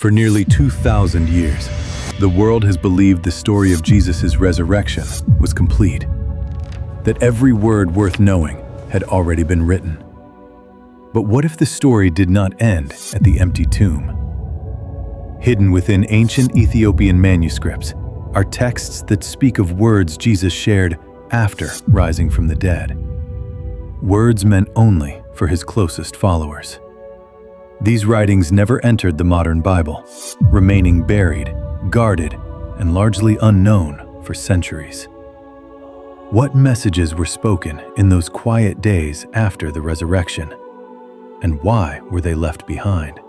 For nearly 2,000 years, the world has believed the story of Jesus' resurrection was complete, that every word worth knowing had already been written. But what if the story did not end at the empty tomb? Hidden within ancient Ethiopian manuscripts are texts that speak of words Jesus shared after rising from the dead. Words meant only for his closest followers. These writings never entered the modern Bible, remaining buried, guarded, and largely unknown for centuries. What messages were spoken in those quiet days after the resurrection? And why were they left behind?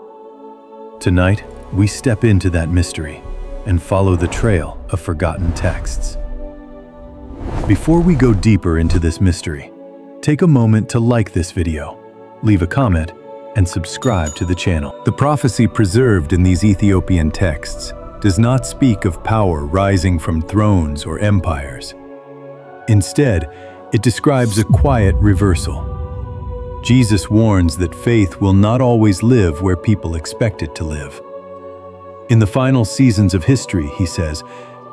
Tonight, we step into that mystery and follow the trail of forgotten texts. Before we go deeper into this mystery, take a moment to like this video, leave a comment, and subscribe to the channel. The prophecy preserved in these Ethiopian texts does not speak of power rising from thrones or empires. Instead, it describes a quiet reversal. Jesus warns that faith will not always live where people expect it to live. In the final seasons of history, he says,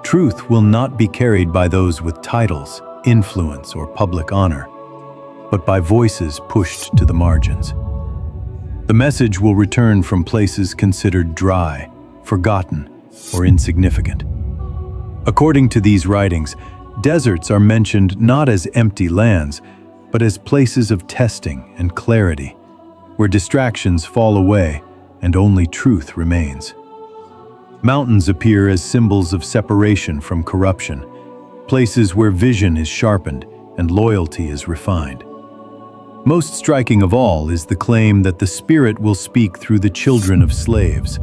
truth will not be carried by those with titles, influence, or public honor, but by voices pushed to the margins. The message will return from places considered dry, forgotten, or insignificant. According to these writings, deserts are mentioned not as empty lands, but as places of testing and clarity, where distractions fall away and only truth remains. Mountains appear as symbols of separation from corruption, places where vision is sharpened and loyalty is refined. Most striking of all is the claim that the Spirit will speak through the children of slaves,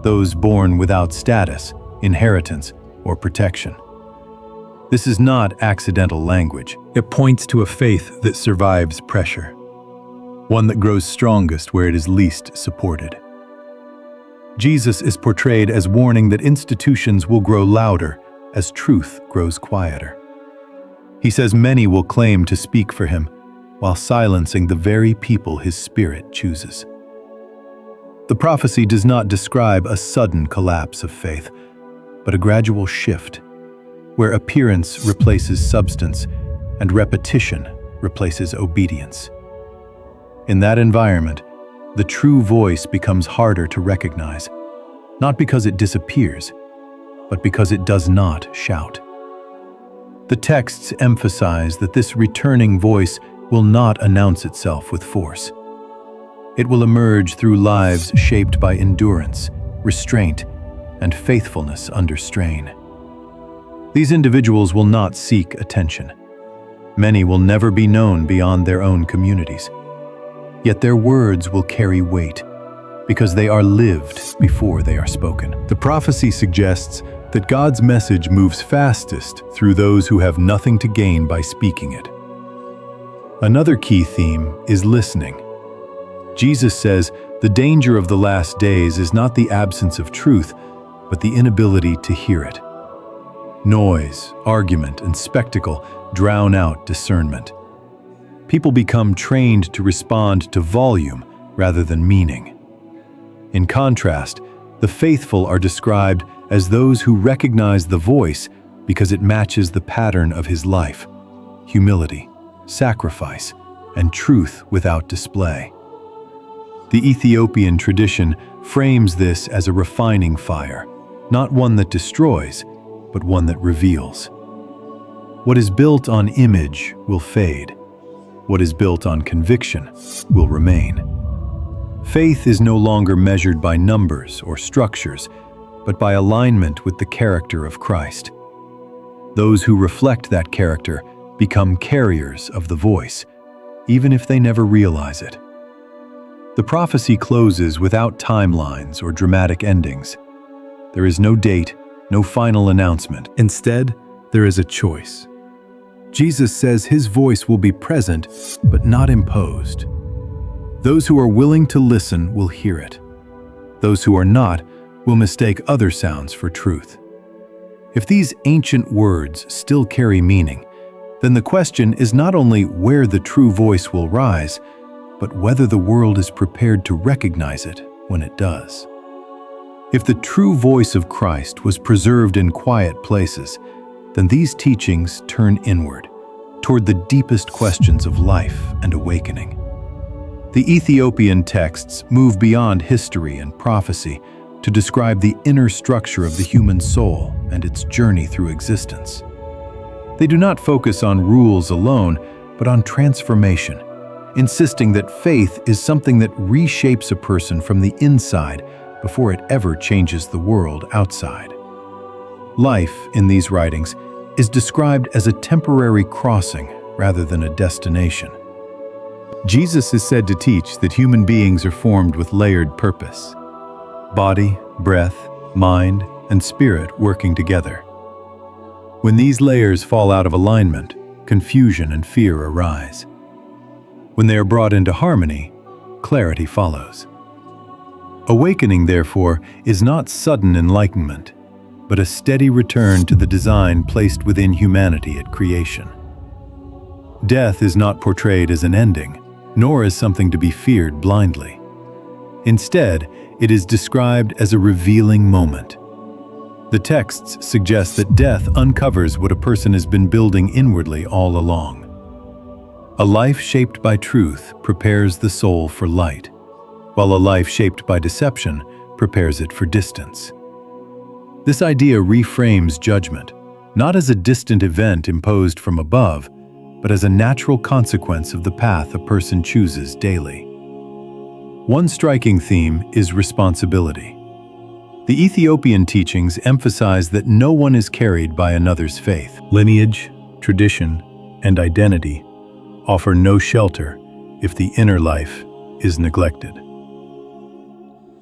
those born without status, inheritance, or protection. This is not accidental language. It points to a faith that survives pressure, one that grows strongest where it is least supported. Jesus is portrayed as warning that institutions will grow louder as truth grows quieter. He says many will claim to speak for him, while silencing the very people his Spirit chooses. The prophecy does not describe a sudden collapse of faith, but a gradual shift, where appearance replaces substance and repetition replaces obedience. In that environment, the true voice becomes harder to recognize, not because it disappears, but because it does not shout. The texts emphasize that this returning voice will not announce itself with force. It will emerge through lives shaped by endurance, restraint, and faithfulness under strain. These individuals will not seek attention. Many will never be known beyond their own communities. Yet their words will carry weight, because they are lived before they are spoken. The prophecy suggests that God's message moves fastest through those who have nothing to gain by speaking it. Another key theme is listening. Jesus says the danger of the last days is not the absence of truth, but the inability to hear it. Noise, argument, and spectacle drown out discernment. People become trained to respond to volume rather than meaning. In contrast, the faithful are described as those who recognize the voice because it matches the pattern of his life: humility, sacrifice, and truth without display. The Ethiopian tradition frames this as a refining fire, not one that destroys, but one that reveals. What is built on image will fade. What is built on conviction will remain. Faith is no longer measured by numbers or structures, but by alignment with the character of Christ. Those who reflect that character become carriers of the voice, even if they never realize it. The prophecy closes without timelines or dramatic endings. There is no date, no final announcement. Instead, there is a choice. Jesus says his voice will be present, but not imposed. Those who are willing to listen will hear it. Those who are not will mistake other sounds for truth. If these ancient words still carry meaning, then the question is not only where the true voice will rise, but whether the world is prepared to recognize it when it does. If the true voice of Christ was preserved in quiet places, then these teachings turn inward, toward the deepest questions of life and awakening. The Ethiopian texts move beyond history and prophecy to describe the inner structure of the human soul and its journey through existence. They do not focus on rules alone, but on transformation, insisting that faith is something that reshapes a person from the inside before it ever changes the world outside. Life, in these writings, is described as a temporary crossing rather than a destination. Jesus is said to teach that human beings are formed with layered purpose: body, breath, mind, and spirit working together. When these layers fall out of alignment, confusion and fear arise. When they are brought into harmony, clarity follows. Awakening, therefore, is not sudden enlightenment, but a steady return to the design placed within humanity at creation. Death is not portrayed as an ending, nor as something to be feared blindly. Instead, it is described as a revealing moment. The texts suggest that death uncovers what a person has been building inwardly all along. A life shaped by truth prepares the soul for light, while a life shaped by deception prepares it for distance. This idea reframes judgment, not as a distant event imposed from above, but as a natural consequence of the path a person chooses daily. One striking theme is responsibility. The Ethiopian teachings emphasize that no one is carried by another's faith. Lineage, tradition, and identity offer no shelter if the inner life is neglected.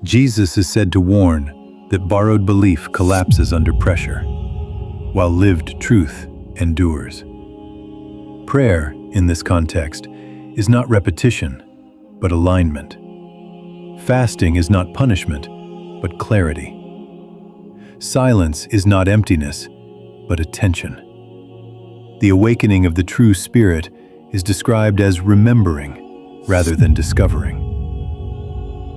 Jesus is said to warn that borrowed belief collapses under pressure, while lived truth endures. Prayer, in this context, is not repetition, but alignment. Fasting is not punishment, but clarity. Silence is not emptiness, but attention. The awakening of the true spirit is described as remembering rather than discovering.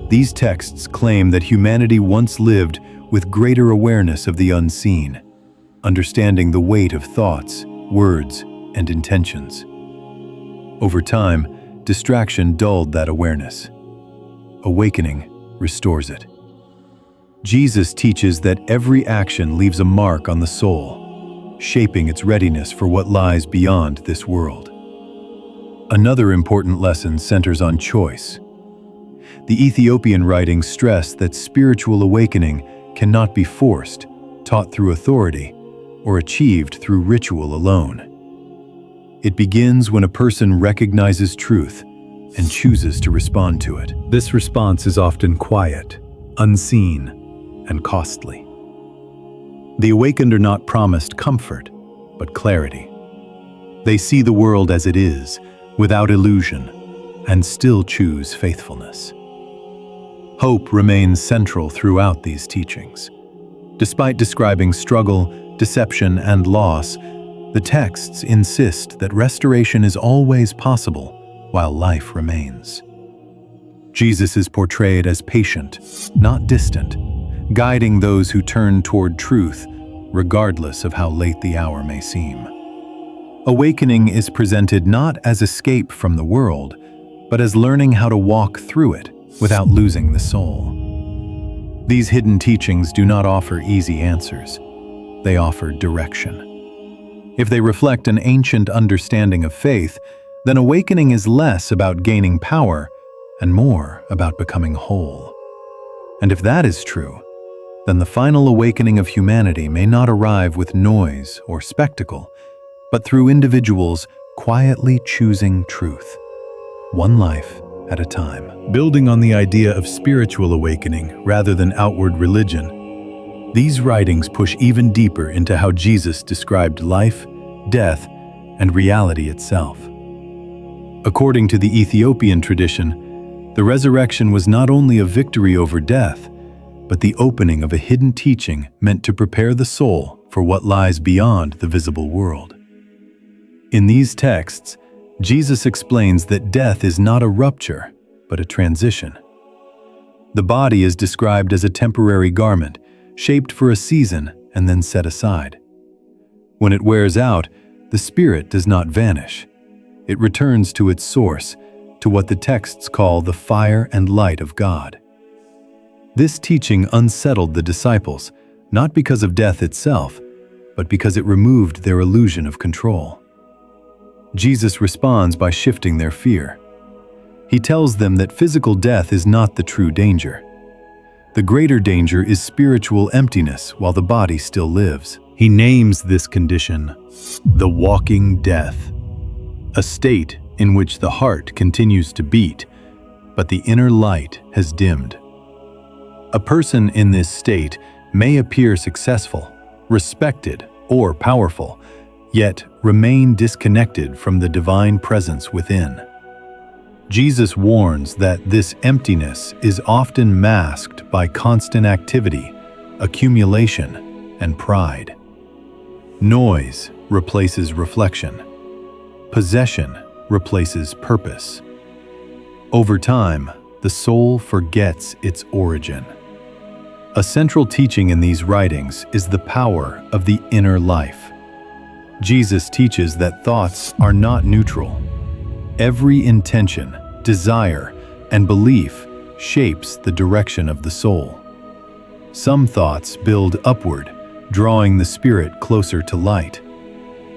These texts claim that humanity once lived with greater awareness of the unseen, understanding the weight of thoughts, words, and intentions. Over time, distraction dulled that awareness. Awakening restores it. Jesus teaches that every action leaves a mark on the soul, shaping its readiness for what lies beyond this world. Another important lesson centers on choice. The Ethiopian writings stress that spiritual awakening cannot be forced, taught through authority, or achieved through ritual alone. It begins when a person recognizes truth and chooses to respond to it. This response is often quiet, unseen, and costly. The awakened are not promised comfort, but clarity. They see the world as it is, without illusion, and still choose faithfulness. Hope remains central throughout these teachings. Despite describing struggle, deception, and loss, the texts insist that restoration is always possible while life remains. Jesus is portrayed as patient, not distant, guiding those who turn toward truth, regardless of how late the hour may seem. Awakening is presented not as escape from the world, but as learning how to walk through it without losing the soul. These hidden teachings do not offer easy answers. They offer direction. If they reflect an ancient understanding of faith, then awakening is less about gaining power and more about becoming whole. And if that is true, then the final awakening of humanity may not arrive with noise or spectacle, but through individuals quietly choosing truth, one life at a time. Building on the idea of spiritual awakening rather than outward religion, these writings push even deeper into how Jesus described life, death, and reality itself. According to the Ethiopian tradition, the resurrection was not only a victory over death, but the opening of a hidden teaching meant to prepare the soul for what lies beyond the visible world. In these texts, Jesus explains that death is not a rupture, but a transition. The body is described as a temporary garment, shaped for a season and then set aside. When it wears out, the spirit does not vanish. It returns to its source, to what the texts call the fire and light of God. This teaching unsettled the disciples, not because of death itself, but because it removed their illusion of control. Jesus responds by shifting their fear. He tells them that physical death is not the true danger. The greater danger is spiritual emptiness while the body still lives. He names this condition the walking death, a state in which the heart continues to beat, but the inner light has dimmed. A person in this state may appear successful, respected, or powerful, yet remain disconnected from the divine presence within. Jesus warns that this emptiness is often masked by constant activity, accumulation, and pride. Noise replaces reflection. Possession replaces purpose. Over time, the soul forgets its origin. A central teaching in these writings is the power of the inner life. Jesus teaches that thoughts are not neutral. Every intention, desire, and belief shapes the direction of the soul. Some thoughts build upward, drawing the spirit closer to light.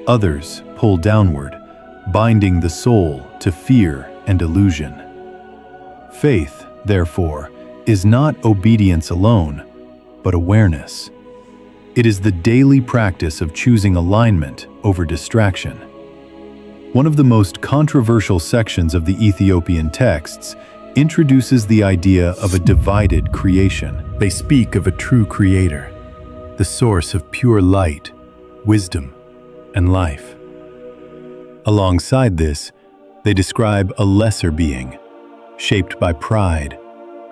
Others pull downward, binding the soul to fear and illusion. Faith, therefore, is not obedience alone, but awareness. It is the daily practice of choosing alignment over distraction. One of the most controversial sections of the Ethiopian texts introduces the idea of a divided creation. They speak of a true creator, the source of pure light, wisdom, and life. Alongside this, they describe a lesser being, shaped by pride,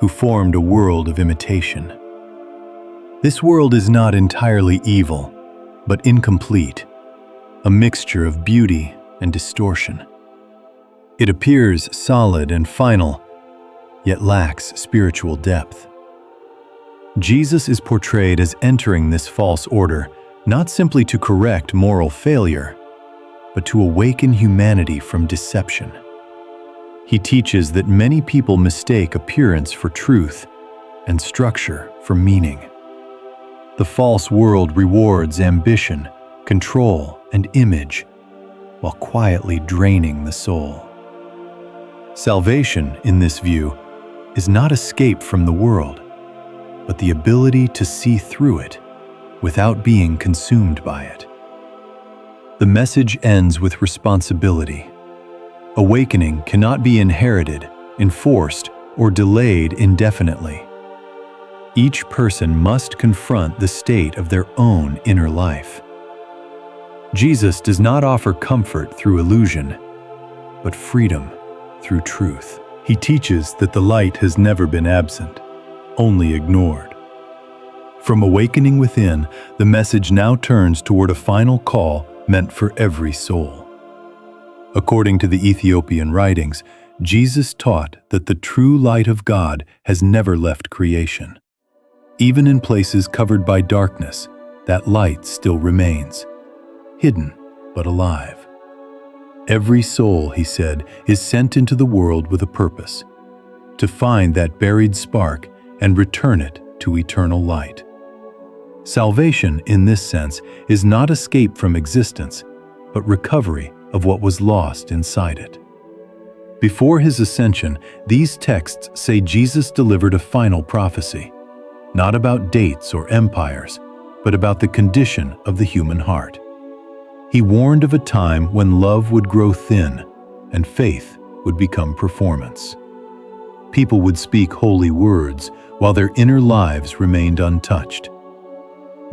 who formed a world of imitation. This world is not entirely evil, but incomplete, a mixture of beauty and distortion. It appears solid and final, yet lacks spiritual depth. Jesus is portrayed as entering this false order, not simply to correct moral failure, but to awaken humanity from deception. He teaches that many people mistake appearance for truth and structure for meaning. The false world rewards ambition, control, and image, while quietly draining the soul. Salvation, in this view, is not escape from the world, but the ability to see through it without being consumed by it. The message ends with responsibility. Awakening cannot be inherited, enforced, or delayed indefinitely. Each person must confront the state of their own inner life. Jesus does not offer comfort through illusion, but freedom through truth. He teaches that the light has never been absent, only ignored. From awakening within, the message now turns toward a final call meant for every soul. According to the Ethiopian writings, Jesus taught that the true light of God has never left creation. Even in places covered by darkness, that light still remains, hidden but alive. Every soul, he said, is sent into the world with a purpose, to find that buried spark and return it to eternal light. Salvation, in this sense, is not escape from existence, but recovery of what was lost inside it. Before his ascension, these texts say Jesus delivered a final prophecy, not about dates or empires, but about the condition of the human heart. He warned of a time when love would grow thin and faith would become performance. People would speak holy words while their inner lives remained untouched.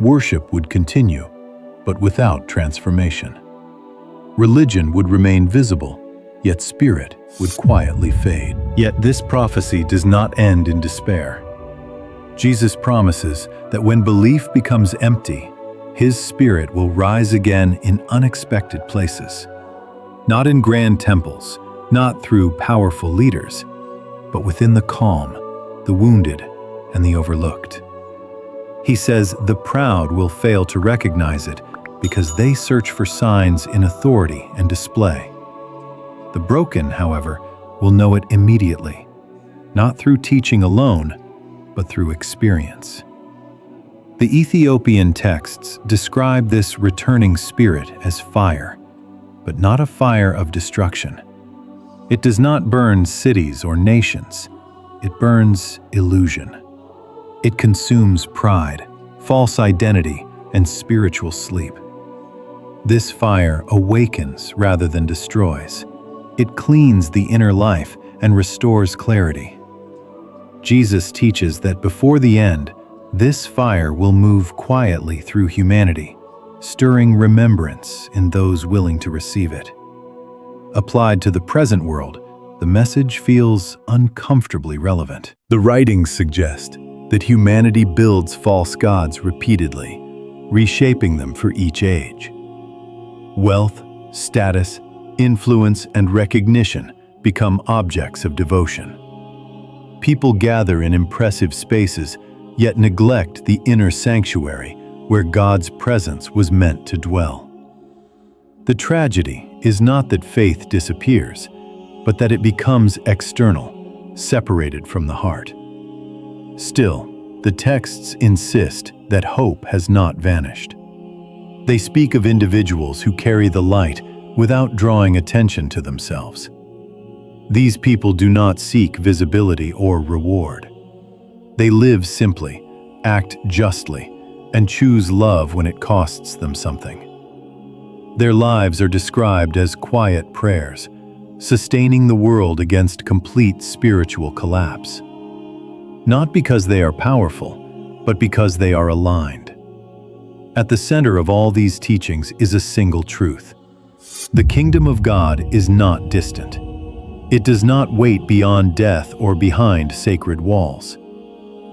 Worship would continue, but without transformation. Religion would remain visible, yet spirit would quietly fade. Yet this prophecy does not end in despair. Jesus promises that when belief becomes empty, his spirit will rise again in unexpected places. Not in grand temples, not through powerful leaders, but within the calm, the wounded, and the overlooked. He says the proud will fail to recognize it because they search for signs in authority and display. The broken, however, will know it immediately, not through teaching alone, but through experience. The Ethiopian texts describe this returning spirit as fire, but not a fire of destruction. It does not burn cities or nations. It burns illusion. It consumes pride, false identity, and spiritual sleep. This fire awakens rather than destroys. It cleans the inner life and restores clarity. Jesus teaches that before the end, this fire will move quietly through humanity, stirring remembrance in those willing to receive it. Applied to the present world, the message feels uncomfortably relevant. The writings suggest that humanity builds false gods repeatedly, reshaping them for each age. Wealth, status, influence, and recognition become objects of devotion. People gather in impressive spaces, yet neglect the inner sanctuary where God's presence was meant to dwell. The tragedy is not that faith disappears, but that it becomes external, separated from the heart. Still, the texts insist that hope has not vanished. They speak of individuals who carry the light without drawing attention to themselves. These people do not seek visibility or reward. They live simply, act justly, and choose love when it costs them something. Their lives are described as quiet prayers, sustaining the world against complete spiritual collapse. Not because they are powerful, but because they are aligned. At the center of all these teachings is a single truth. The kingdom of God is not distant. It does not wait beyond death or behind sacred walls.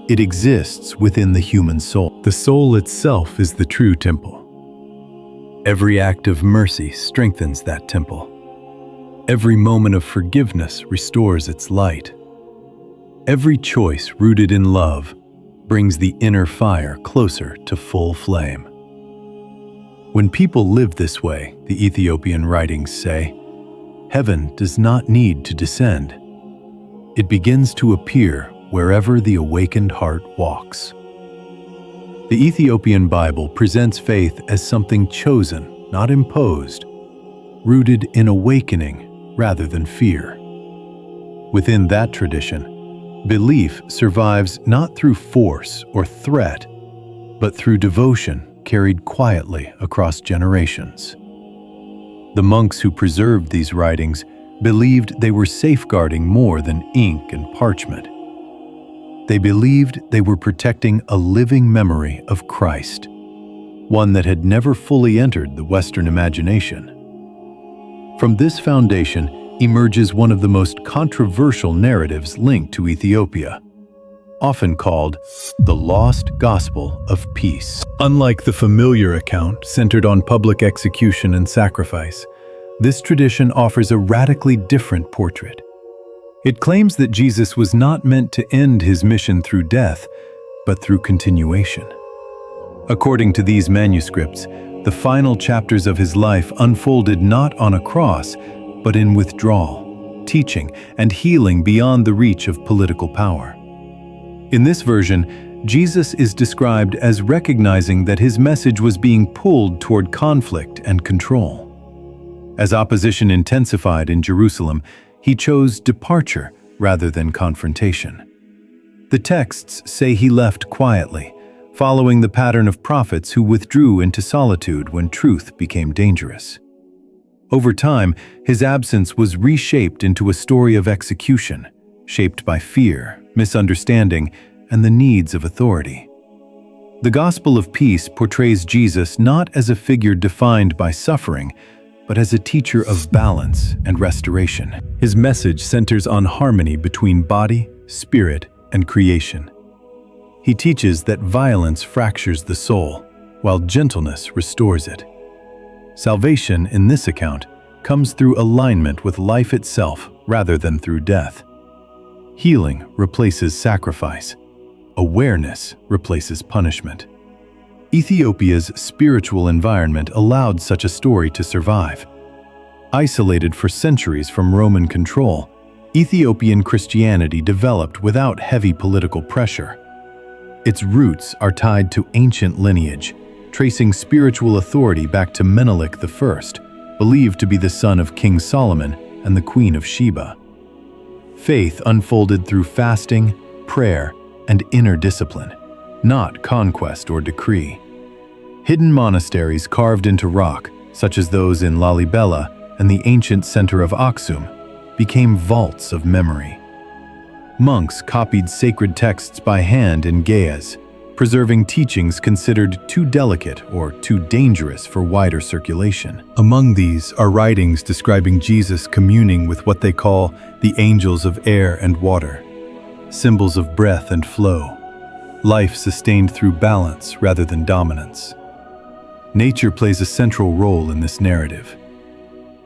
It exists within the human soul. The soul itself is the true temple. Every act of mercy strengthens that temple. Every moment of forgiveness restores its light. Every choice rooted in love brings the inner fire closer to full flame. When people live this way, the Ethiopian writings say, heaven does not need to descend. It begins to appear wherever the awakened heart walks. The Ethiopian Bible presents faith as something chosen, not imposed, rooted in awakening rather than fear. Within that tradition, belief survives not through force or threat, but through devotion carried quietly across generations. The monks who preserved these writings believed they were safeguarding more than ink and parchment. They believed they were protecting a living memory of Christ, one that had never fully entered the Western imagination. From this foundation emerges one of the most controversial narratives linked to Ethiopia, often called the lost gospel of peace. Unlike the familiar account centered on public execution and sacrifice, this tradition offers a radically different portrait. It claims that Jesus was not meant to end his mission through death, but through continuation. According to these manuscripts, the final chapters of his life unfolded not on a cross, but in withdrawal, teaching, and healing beyond the reach of political power. In this version, Jesus is described as recognizing that his message was being pulled toward conflict and control. As opposition intensified in Jerusalem, he chose departure rather than confrontation. The texts say he left quietly, following the pattern of prophets who withdrew into solitude when truth became dangerous. Over time, his absence was reshaped into a story of execution, shaped by fear, misunderstanding, and the needs of authority. The gospel of peace portrays Jesus not as a figure defined by suffering, but as a teacher of balance and restoration. His message centers on harmony between body, spirit, and creation. He teaches that violence fractures the soul, while gentleness restores it. Salvation, in this account, comes through alignment with life itself rather than through death. Healing replaces sacrifice. Awareness replaces punishment. Ethiopia's spiritual environment allowed such a story to survive. Isolated for centuries from Roman control, Ethiopian Christianity developed without heavy political pressure. Its roots are tied to ancient lineage, tracing spiritual authority back to Menelik I, believed to be the son of King Solomon and the Queen of Sheba. Faith unfolded through fasting, prayer, and inner discipline, not conquest or decree. Hidden monasteries carved into rock, such as those in Lalibela and the ancient center of Aksum, became vaults of memory. Monks copied sacred texts by hand in Gayas, preserving teachings considered too delicate or too dangerous for wider circulation. Among these are writings describing Jesus communing with what they call the angels of air and water, symbols of breath and flow, life sustained through balance rather than dominance. Nature plays a central role in this narrative.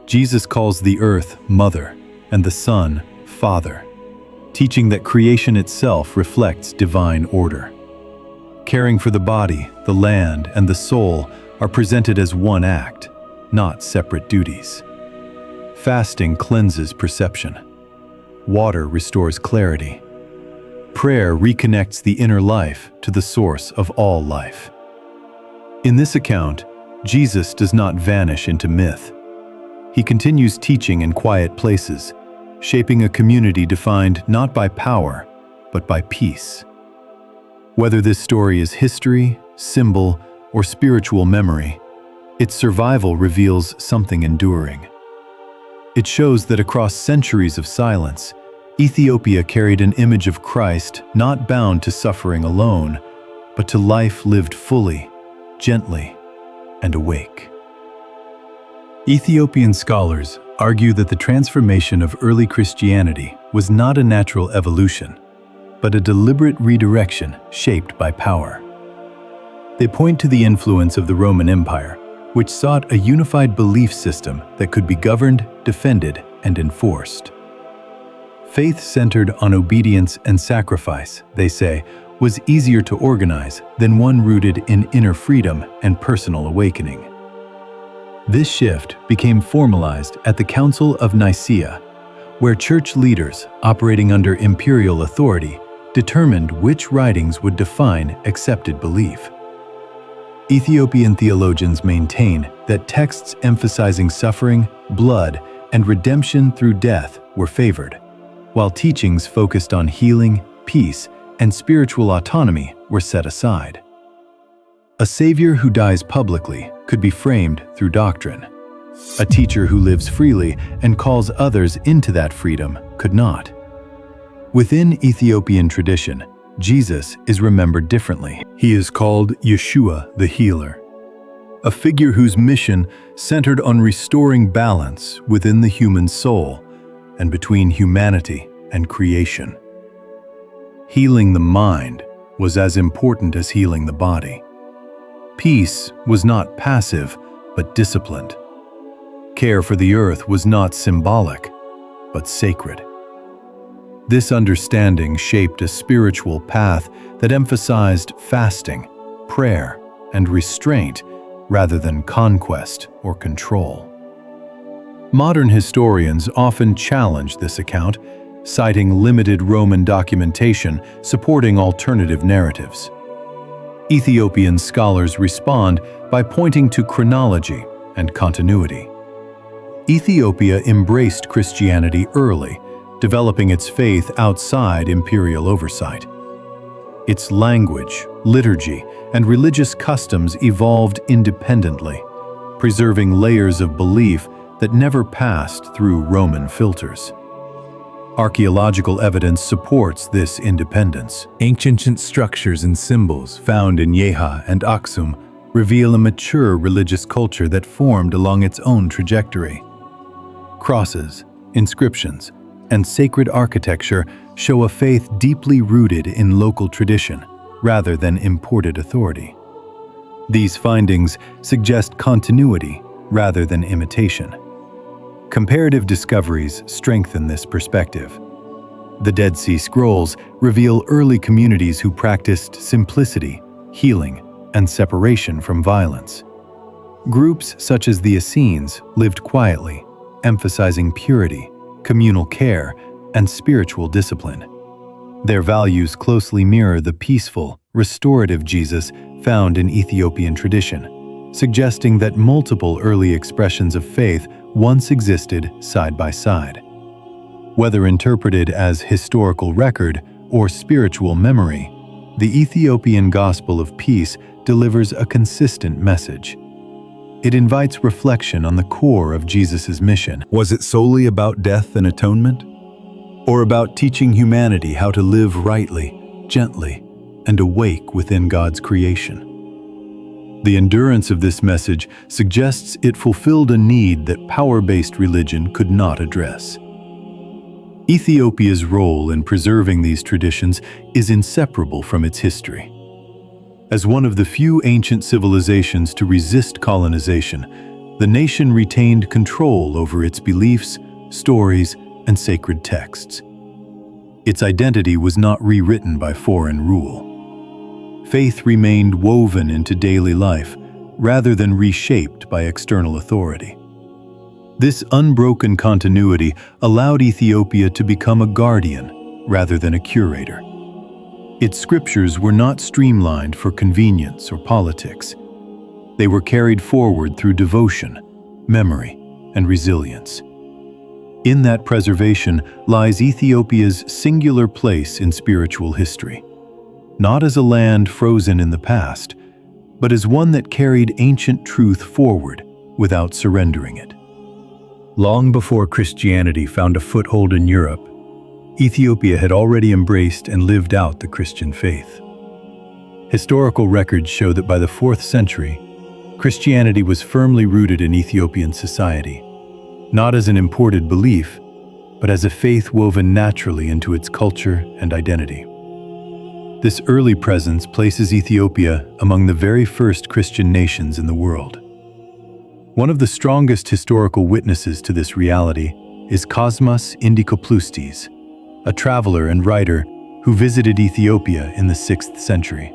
Jesus calls the earth Mother and the sun Father, teaching that creation itself reflects divine order. Caring for the body, the land, and the soul are presented as one act, not separate duties. Fasting cleanses perception. Water restores clarity. Prayer reconnects the inner life to the source of all life. In this account, Jesus does not vanish into myth. He continues teaching in quiet places, shaping a community defined not by power, but by peace. Whether this story is history, symbol, or spiritual memory, its survival reveals something enduring. It shows that across centuries of silence, Ethiopia carried an image of Christ not bound to suffering alone, but to life lived fully, gently, and awake. Ethiopian scholars argue that the transformation of early Christianity was not a natural evolution, but a deliberate redirection shaped by power. They point to the influence of the Roman Empire, which sought a unified belief system that could be governed, defended, and enforced. Faith centered on obedience and sacrifice, they say, was easier to organize than one rooted in inner freedom and personal awakening. This shift became formalized at the Council of Nicaea, where church leaders operating under imperial authority determined which writings would define accepted belief. Ethiopian theologians maintain that texts emphasizing suffering, blood, and redemption through death were favored, while teachings focused on healing, peace, and spiritual autonomy were set aside. A savior who dies publicly could be framed through doctrine. A teacher who lives freely and calls others into that freedom could not. Within Ethiopian tradition, Jesus is remembered differently. He is called Yeshua the Healer, a figure whose mission centered on restoring balance within the human soul and between humanity and creation. Healing the mind was as important as healing the body. Peace was not passive, but disciplined. Care for the earth was not symbolic, but sacred. This understanding shaped a spiritual path that emphasized fasting, prayer, and restraint rather than conquest or control. Modern historians often challenge this account, citing limited Roman documentation supporting alternative narratives. Ethiopian scholars respond by pointing to chronology and continuity. Ethiopia embraced Christianity early, developing its faith outside imperial oversight. Its language, liturgy, and religious customs evolved independently, preserving layers of belief that never passed through Roman filters. Archaeological evidence supports this independence. Ancient structures and symbols found in Yeha and Aksum reveal a mature religious culture that formed along its own trajectory. Crosses, inscriptions, and sacred architecture show a faith deeply rooted in local tradition rather than imported authority. These findings suggest continuity rather than imitation. Comparative discoveries strengthen this perspective. The Dead Sea Scrolls reveal early communities who practiced simplicity, healing, and separation from violence. Groups such as the Essenes lived quietly, emphasizing purity, communal care, and spiritual discipline. Their values closely mirror the peaceful, restorative Jesus found in Ethiopian tradition, suggesting that multiple early expressions of faith once existed side by side. Whether interpreted as historical record or spiritual memory, the Ethiopian gospel of peace delivers a consistent message. It invites reflection on the core of Jesus' mission. Was it solely about death and atonement? Or about teaching humanity how to live rightly, gently, and awake within God's creation? The endurance of this message suggests it fulfilled a need that power-based religion could not address. Ethiopia's role in preserving these traditions is inseparable from its history. As one of the few ancient civilizations to resist colonization, the nation retained control over its beliefs, stories, and sacred texts. Its identity was not rewritten by foreign rule. Faith remained woven into daily life, rather than reshaped by external authority. This unbroken continuity allowed Ethiopia to become a guardian, rather than a curator. Its scriptures were not streamlined for convenience or politics. They were carried forward through devotion, memory, and resilience. In that preservation lies Ethiopia's singular place in spiritual history, not as a land frozen in the past, but as one that carried ancient truth forward without surrendering it. Long before Christianity found a foothold in Europe, Ethiopia had already embraced and lived out the Christian faith. Historical records show that by the 4th century, Christianity was firmly rooted in Ethiopian society, not as an imported belief, but as a faith woven naturally into its culture and identity. This early presence places Ethiopia among the very first Christian nations in the world. One of the strongest historical witnesses to this reality is Cosmas Indicopleustes, a traveler and writer who visited Ethiopia in the 6th century.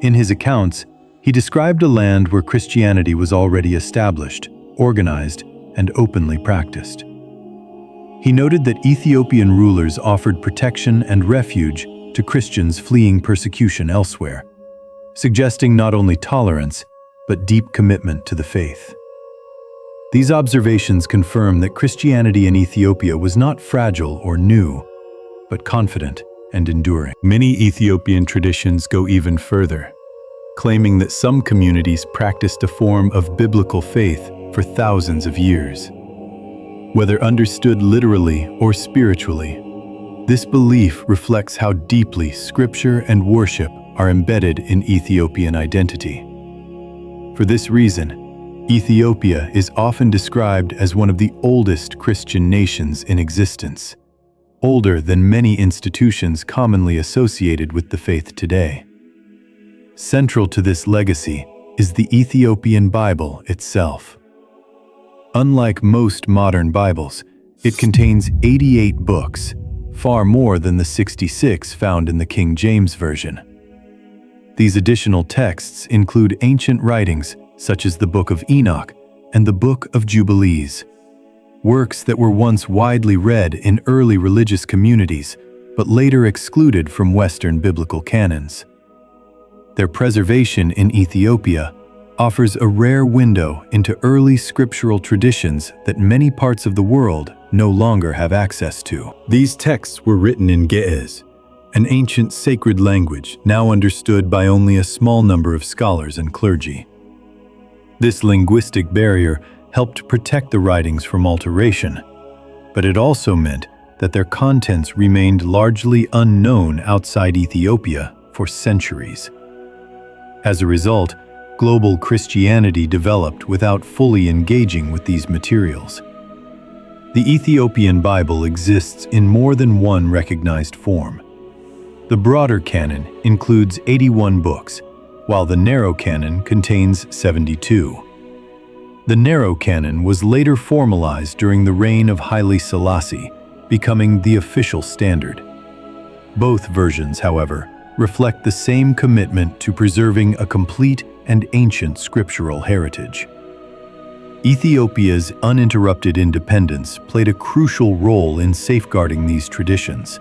In his accounts, he described a land where Christianity was already established, organized, and openly practiced. He noted that Ethiopian rulers offered protection and refuge to Christians fleeing persecution elsewhere, suggesting not only tolerance, but deep commitment to the faith. These observations confirm that Christianity in Ethiopia was not fragile or new, but confident and enduring. Many Ethiopian traditions go even further, claiming that some communities practiced a form of biblical faith for thousands of years. Whether understood literally or spiritually, this belief reflects how deeply scripture and worship are embedded in Ethiopian identity. For this reason, Ethiopia is often described as one of the oldest Christian nations in existence, older than many institutions commonly associated with the faith today. Central to this legacy is the Ethiopian Bible itself. Unlike most modern Bibles, it contains 88 books, far more than the 66 found in the King James Version. These additional texts include ancient writings such as the Book of Enoch and the Book of Jubilees, works that were once widely read in early religious communities, but later excluded from Western biblical canons. Their preservation in Ethiopia offers a rare window into early scriptural traditions that many parts of the world no longer have access to. These texts were written in Ge'ez, an ancient sacred language now understood by only a small number of scholars and clergy. This linguistic barrier helped protect the writings from alteration, but it also meant that their contents remained largely unknown outside Ethiopia for centuries. As a result, global Christianity developed without fully engaging with these materials. The Ethiopian Bible exists in more than one recognized form. The broader canon includes 81 books, while the narrow canon contains 72. The narrow canon was later formalized during the reign of Haile Selassie, becoming the official standard. Both versions, however, reflect the same commitment to preserving a complete and ancient scriptural heritage. Ethiopia's uninterrupted independence played a crucial role in safeguarding these traditions.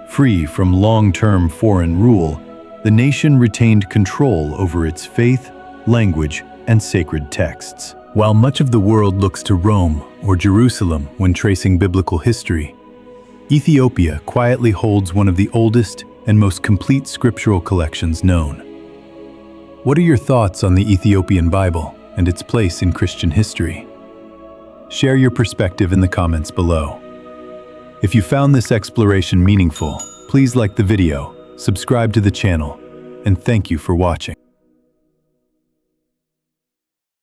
Free from long-term foreign rule, the nation retained control over its faith, language, and sacred texts. While much of the world looks to Rome or Jerusalem when tracing biblical history, Ethiopia quietly holds one of the oldest and most complete scriptural collections known. What are your thoughts on the Ethiopian Bible and its place in Christian history? Share your perspective in the comments below. If you found this exploration meaningful, please like the video, subscribe to the channel, and thank you for watching.